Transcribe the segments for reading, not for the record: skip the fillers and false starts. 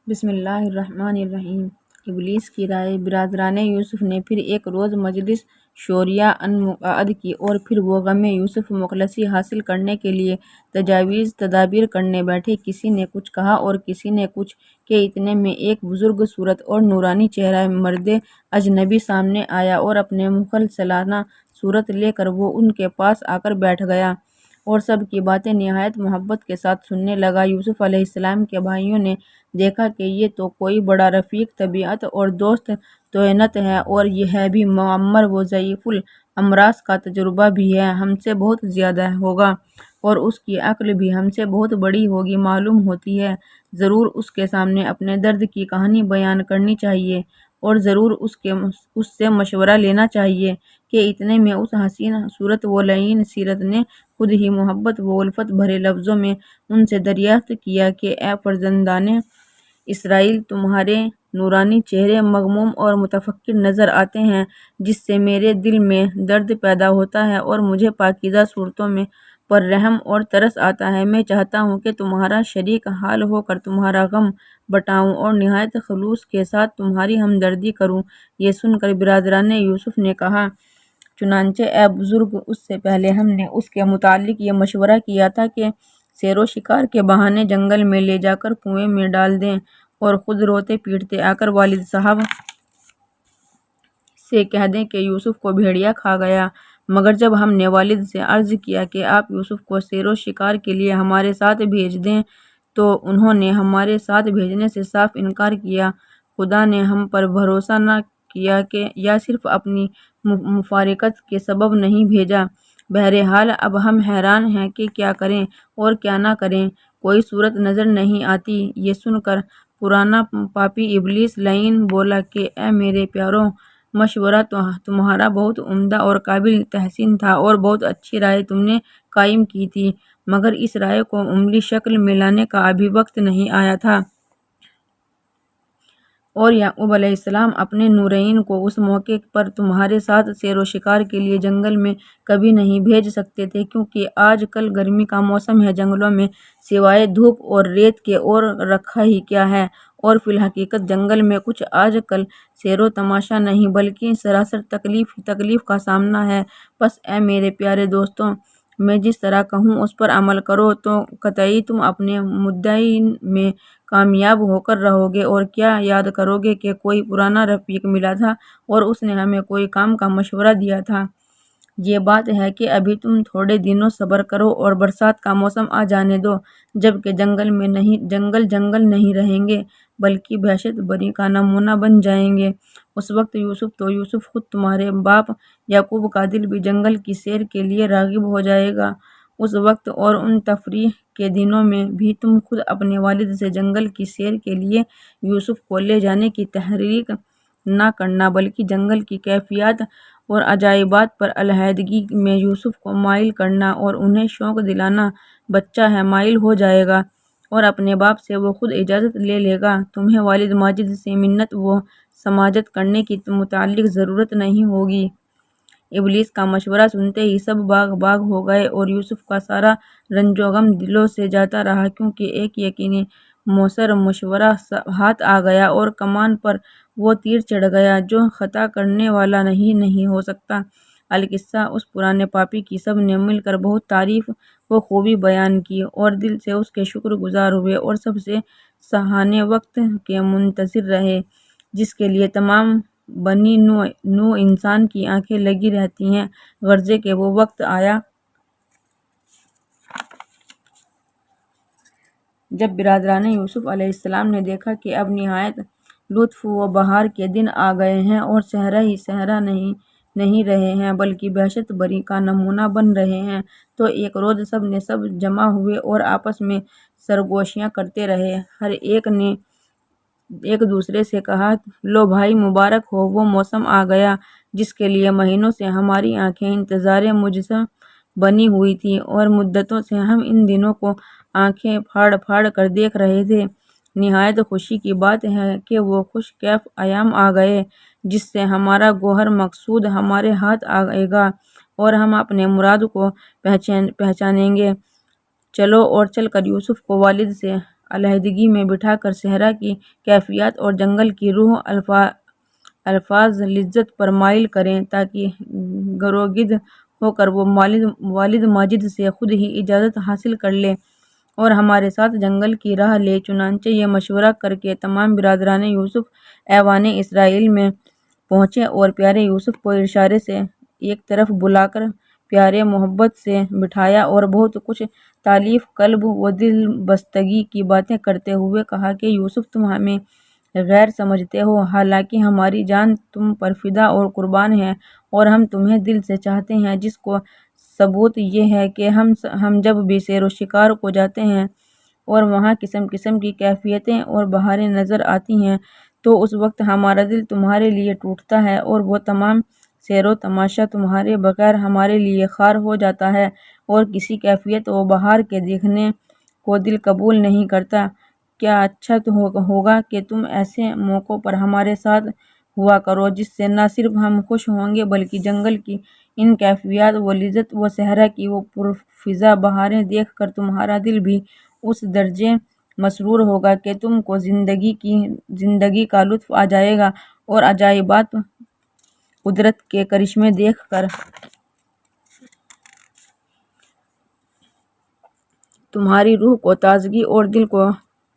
بسم اللہ الرحمن الرحیم۔ ابلیس کی رائے۔ برادران یوسف نے پھر ایک روز مجلس شوریہ منعقد کی اور پھر وہ غم یوسف مخلصی حاصل کرنے کے لیے تجاویز تدابیر کرنے بیٹھے۔ کسی نے کچھ کہا اور کسی نے کچھ، کہ اتنے میں ایک بزرگ صورت اور نورانی چہرہ مرد اجنبی سامنے آیا اور اپنے مخلصانہ صورت لے کر وہ ان کے پاس آ کر بیٹھ گیا اور سب کی باتیں نہایت محبت کے ساتھ سننے لگا۔ یوسف علیہ السلام کے بھائیوں نے دیکھا کہ یہ تو کوئی بڑا رفیق طبیعت اور دوست طینت ہے، اور یہ ہے بھی معمر و ضعیف الامراض کا تجربہ بھی ہے، ہم سے بہت زیادہ ہوگا اور اس کی عقل بھی ہم سے بہت بڑی ہوگی۔ معلوم ہوتی ہے ضرور اس کے سامنے اپنے درد کی کہانی بیان کرنی چاہیے اور ضرور اس سے مشورہ لینا چاہیے، کہ اتنے میں اس حسین صورت و لعین سیرت نے خود ہی محبت و الفت بھرے لفظوں میں ان سے دریافت کیا کہ اے فرزندان اسرائیل، تمہارے نورانی چہرے مغموم اور متفکر نظر آتے ہیں، جس سے میرے دل میں درد پیدا ہوتا ہے اور مجھے پاکیزہ صورتوں پر رحم اور ترس آتا ہے۔ میں چاہتا ہوں کہ تمہارا شریک حال ہو کر تمہارا غم بٹاؤں اور نہایت خلوص کے ساتھ تمہاری ہمدردی کروں۔ یہ سن کر برادران یوسف نے کہا، چنانچہ اے بزرگ، اس سے پہلے ہم نے اس کے متعلق یہ مشورہ کیا تھا کہ سیر و شکار کے بہانے جنگل میں لے جا کر کنویں میں ڈال دیں اور خود روتے پیٹتے آ کر والد صاحب سے کہہ دیں کہ یوسف کو بھیڑیا کھا گیا۔ مگر جب ہم نے والد سے عرض کیا کہ آپ یوسف کو سیر و شکار کے لیے ہمارے ساتھ بھیج دیں، تو انہوں نے ہمارے ساتھ بھیجنے سے صاف انکار کیا۔ خدا نے ہم پر بھروسہ نہ کیا کہ یا صرف اپنی مفارقت کے سبب نہیں بھیجا۔ بہرحال اب ہم حیران ہیں کہ کیا کریں اور کیا نہ کریں، کوئی صورت نظر نہیں آتی۔ یہ سن کر پرانا پاپی ابلیس لعین بولا کہ اے میرے پیارو، مشورہ تمہارا بہت عمدہ اور قابل تحسین تھا اور بہت اچھی رائے تم نے قائم کی تھی، مگر اس رائے کو عملی شکل میں لانے کا ابھی وقت نہیں آیا تھا۔ اور یعقوب علیہ السلام اپنے نورین کو اس موقع پر تمہارے ساتھ سیر و شکار کے لیے جنگل میں کبھی نہیں بھیج سکتے تھے، کیونکہ آج کل گرمی کا موسم ہے، جنگلوں میں سوائے دھوپ اور ریت کے اور رکھا ہی کیا ہے، اور فی الحقیقت جنگل میں کچھ آج کل سیر و تماشا نہیں بلکہ سراسر تکلیف ہی تکلیف کا سامنا ہے۔ بس اے میرے پیارے دوستو، میں جس طرح کہوں اس پر عمل کرو تو قطعی تم اپنے مدعی میں کامیاب ہو کر رہو گے۔ اور کیا یاد کرو گے کہ کوئی پرانا رفیق ملا تھا اور اس نے ہمیں کوئی کام کا مشورہ دیا تھا۔ یہ بات ہے کہ ابھی تم تھوڑے دنوں صبر کرو اور برسات کا موسم آ جانے دو، جبکہ جنگل نہیں رہیں گے بلکہ بہشت بری کا نمونہ بن جائیں گے۔ اس وقت یوسف خود تمہارے باپ یعقوب کا دل بھی جنگل کی سیر کے لیے راغب ہو جائے گا۔ اس وقت اور ان تفریح کے دنوں میں بھی تم خود اپنے والد سے جنگل کی سیر کے لیے یوسف کو لے جانے کی تحریک نہ کرنا، بلکہ جنگل کی کیفیات اور عجائبات پر علیحدگی میں یوسف کو مائل کرنا اور انہیں شوق دلانا۔ بچہ ہے، مائل ہو جائے گا اور اپنے باپ سے وہ خود اجازت لے لے گا۔ تمہیں والد ماجد سے منت و سماجت کرنے کی متعلق ضرورت نہیں ہوگی۔ ابلیس کا مشورہ سنتے ہی سب باغ ہو گئے اور یوسف کا سارا رنج و غم دلوں سے جاتا رہا، کیونکہ ایک یقینی موثر مشورہ ہاتھ آ گیا اور کمان پر وہ تیر چڑھ گیا جو خطا کرنے والا نہیں ہو سکتا۔ القصہ، اس پرانے پاپی کی سب نے مل کر بہت تعریف و خوبی بیان کی اور دل سے اس کے شکر گزار ہوئے اور سب سے سہانے وقت کے منتظر رہے، جس کے لیے تمام بنی نوع انسان کی آنکھیں لگی رہتی ہیں، غرضے کہ وہ وقت آیا جب برادران یوسف علیہ السلام نے دیکھا کہ اب نہایت لطف و بہار کے دن آ گئے ہیں اور صحرا ہی صحرا نہیں رہے ہیں بلکہ بہشت بری کا نمونہ بن رہے ہیں، تو ایک روز سب جمع ہوئے اور آپس میں سرگوشیاں کرتے رہے۔ ہر ایک نے ایک دوسرے سے کہا، لو بھائی، مبارک ہو، وہ موسم آ گیا جس کے لیے مہینوں سے ہماری آنکھیں انتظار مجسم بنی ہوئی تھیں اور مدتوں سے ہم ان دنوں کو آنکھیں پھاڑ کر دیکھ رہے تھے۔ نہایت خوشی کی بات ہے کہ وہ خوش کیف ایام آ گئے جس سے ہمارا گوہر مقصود ہمارے ہاتھ آئے گا اور ہم اپنے مراد کو پہچانیں گے۔ چلو اور چل کر یوسف کو والد سے علیحدگی میں بٹھا کر صحرا کی کیفیات اور جنگل کی روح الفاظ لذت پر مائل کریں تاکہ گروگد ہو کر وہ والد ماجد سے خود ہی اجازت حاصل کر لے اور ہمارے ساتھ جنگل کی راہ لے۔ چنانچہ یہ مشورہ کر کے تمام برادران یوسف ایوان اسرائیل میں پہنچے اور پیارے یوسف کو اشارے سے ایک طرف بلا کر پیارے محبت سے بٹھایا اور بہت کچھ تالیف قلب و دل بستگی کی باتیں کرتے ہوئے کہا کہ یوسف تم ہمیں غیر سمجھتے ہو، حالانکہ ہماری جان تم پر فدا اور قربان ہے اور ہم تمہیں دل سے چاہتے ہیں، جس کو ثبوت یہ ہے کہ ہم جب بھی سیر و شکار کو جاتے ہیں اور وہاں قسم قسم کی کیفیتیں اور بہاریں نظر آتی ہیں تو اس وقت ہمارا دل تمہارے لیے ٹوٹتا ہے اور وہ تمام سیر و تماشا تمہارے بغیر ہمارے لیے خار ہو جاتا ہے اور کسی کیفیت و بہار کے دیکھنے کو دل قبول نہیں کرتا۔ کیا اچھا تو ہوگا کہ تم ایسے موقعوں پر ہمارے ساتھ ہوا کرو جس سے نہ صرف ہم خوش ہوں گے بلکہ جنگل کی ان کیفیات و لذت و صحرا کی وہ پرفضا بہاریں دیکھ کر تمہارا دل بھی اس درجے مسرور ہوگا کہ تم کو زندگی کا لطف آ جائے گا اور عجائبات قدرت کے کرشمے دیکھ کر تمہاری روح کو تازگی اور دل کو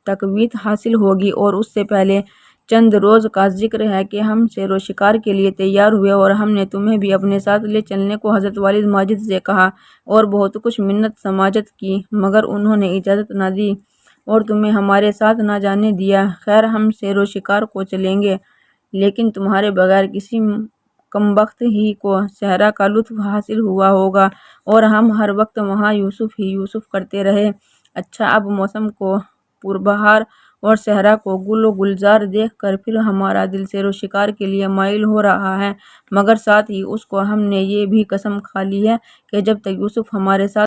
تقویت حاصل ہوگی۔ اور اس سے پہلے چند روز کا ذکر ہے کہ ہم سیر و شکار کے لیے تیار ہوئے اور ہم نے تمہیں بھی اپنے ساتھ لے چلنے کو حضرت والد ماجد سے کہا اور بہت کچھ منت سماجت کی مگر انہوں نے اجازت نہ دی اور تمہیں ہمارے ساتھ نہ جانے دیا۔ خیر ہم سیر و شکار کو چلیں گے لیکن تمہارے بغیر کسی کمبخت ہی کو صحرا کا لطف حاصل ہوا ہوگا اور ہم ہر وقت وہاں یوسف ہی یوسف کرتے رہے۔ اچھا اب موسم کو پربہار اور صحرا کو گل و گلزار دیکھ کر پھر ہمارا دل سیر و شکار کے لیے مائل ہو رہا ہے، مگر ساتھ ہی اس کو ہم نے یہ بھی قسم کھا لی ہے کہ جب تک یوسف ہمارے ساتھ